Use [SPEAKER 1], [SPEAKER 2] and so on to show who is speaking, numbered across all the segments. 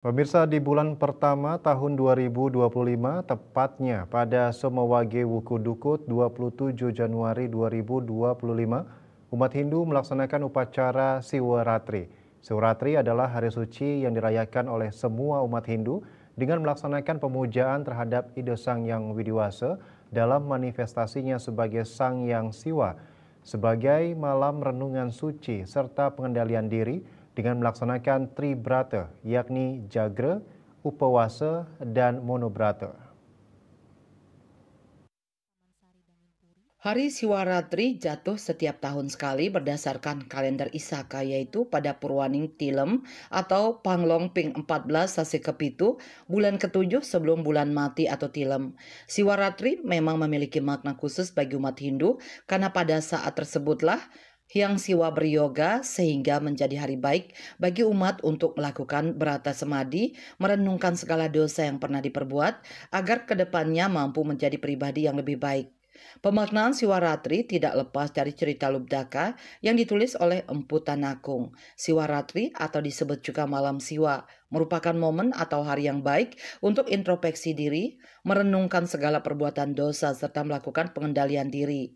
[SPEAKER 1] Pemirsa, di bulan pertama tahun 2025, tepatnya pada Somawage Wukudukut 27 Januari 2025, umat Hindu melaksanakan upacara Siwaratri. Siwaratri adalah hari suci yang dirayakan oleh semua umat Hindu dengan melaksanakan pemujaan terhadap Ida Sang Yang Widiwasa dalam manifestasinya sebagai Sang Yang Siwa, sebagai malam renungan suci serta pengendalian diri dengan melaksanakan Tribrata, yakni Jagra, Upawasa, dan Monobrata.
[SPEAKER 2] Hari Siwaratri jatuh setiap tahun sekali berdasarkan kalender Isaka, yaitu pada Purwaning Tilem atau Panglongping 14 Sasi Kepitu, bulan ketujuh sebelum bulan mati atau Tilem. Siwaratri memang memiliki makna khusus bagi umat Hindu karena pada saat tersebutlah Hyang Siwa beryoga sehingga menjadi hari baik bagi umat untuk melakukan berata semadi, merenungkan segala dosa yang pernah diperbuat agar kedepannya mampu menjadi pribadi yang lebih baik. Pemaknaan Siwaratri tidak lepas dari cerita Lubdaka yang ditulis oleh Empu Tanakung. Siwaratri atau disebut juga Malam Siwa merupakan momen atau hari yang baik untuk introspeksi diri, merenungkan segala perbuatan dosa serta melakukan pengendalian diri.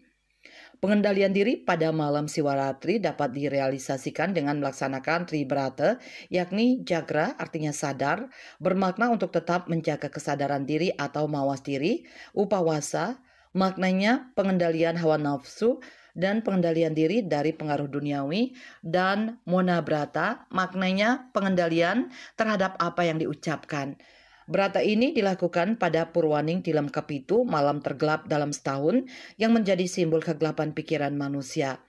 [SPEAKER 2] Pengendalian diri pada malam Siwaratri dapat direalisasikan dengan melaksanakan Tribrata, yakni Jagra artinya sadar, bermakna untuk tetap menjaga kesadaran diri atau mawas diri, Upawasa, maknanya pengendalian hawa nafsu dan pengendalian diri dari pengaruh duniawi, dan Monabrata, maknanya pengendalian terhadap apa yang diucapkan. Berata ini dilakukan pada Purwaning Tilem Kepitu, malam tergelap dalam setahun yang menjadi simbol kegelapan pikiran manusia.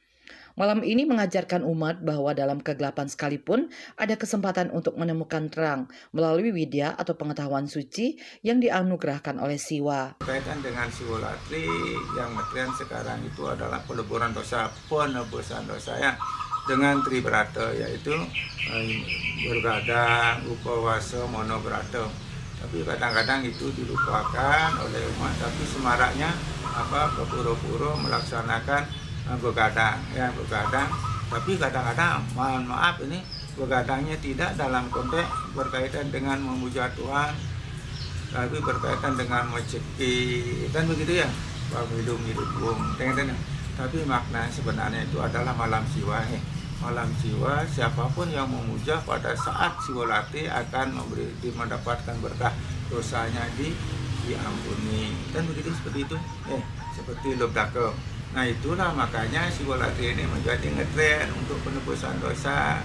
[SPEAKER 2] Malam ini mengajarkan umat bahwa dalam kegelapan sekalipun ada kesempatan untuk menemukan terang melalui widya atau pengetahuan suci yang dianugerahkan oleh Siwa.
[SPEAKER 3] Berkaitan dengan Siwaratri, yang ngetren sekarang itu adalah peleburan dosa, penebusan dosa ya, dengan Tribrata, yaitu bergadang, upawasa, monobrata. Tapi kadang-kadang itu dilupakan oleh umat, tapi semaraknya berpura-pura melaksanakan begadang, ya begadang. Tapi kadang-kadang, mohon maaf, ini begadangnya tidak dalam konteks berkaitan dengan memuja Tuhan, tapi berkaitan dengan menceki, kan begitu ya, hidup tapi makna sebenarnya itu adalah malam siwa. Malam siwa, siapapun yang memuja pada saat Siwaratri akan mendapatkan berkah, dosanya diampuni, dan begitu seperti itu, seperti Lubdaka. Nah itulah makanya Siwaratri ini menjadi ngetren untuk penebusan dosa.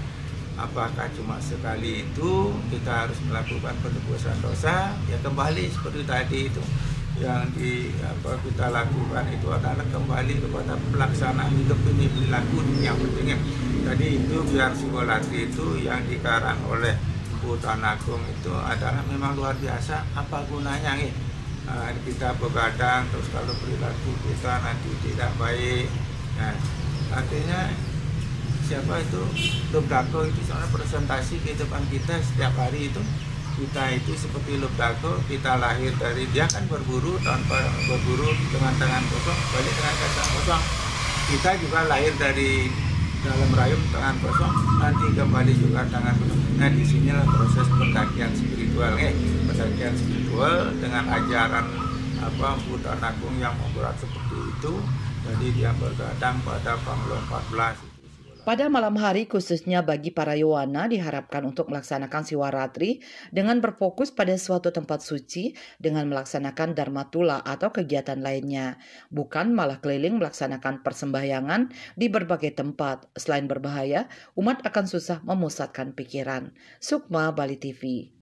[SPEAKER 3] Apakah cuma sekali itu kita harus melakukan penebusan dosa? Ya kembali seperti tadi itu yang kita lakukan itu adalah kembali kepada pelaksanaan hidup ini, perilaku yang pentingnya. Jadi itu biar Siwaratri itu yang dikarang oleh Empu Tanakung itu adalah memang luar biasa. Apa gunanya nih? Kita begadang terus kalau perilaku kita nanti tidak baik. Nah, artinya siapa itu Lubdaka itu sebenarnya presentasi kehidupan kita setiap hari itu. Kita itu seperti Lubdaka, kita lahir dari dia kan berburu tanpa berburu dengan tangan kosong, balik dengan tangan kosong. Kita juga lahir dari dalam rahim tangan kosong, nanti kembali juga tangan kosong. Nah disinilah proses pendakian spiritual, pendakian spiritual dengan ajaran Empu Tanakung yang memberat seperti itu. Jadi dia bergadang pada Panglong 14.
[SPEAKER 2] Pada malam hari khususnya bagi para Yowana diharapkan untuk melaksanakan Siwaratri dengan berfokus pada suatu tempat suci dengan melaksanakan Dharmatula atau kegiatan lainnya, bukan malah keliling melaksanakan persembahyangan di berbagai tempat. Selain berbahaya, umat akan susah memusatkan pikiran. Sukma, Bali TV.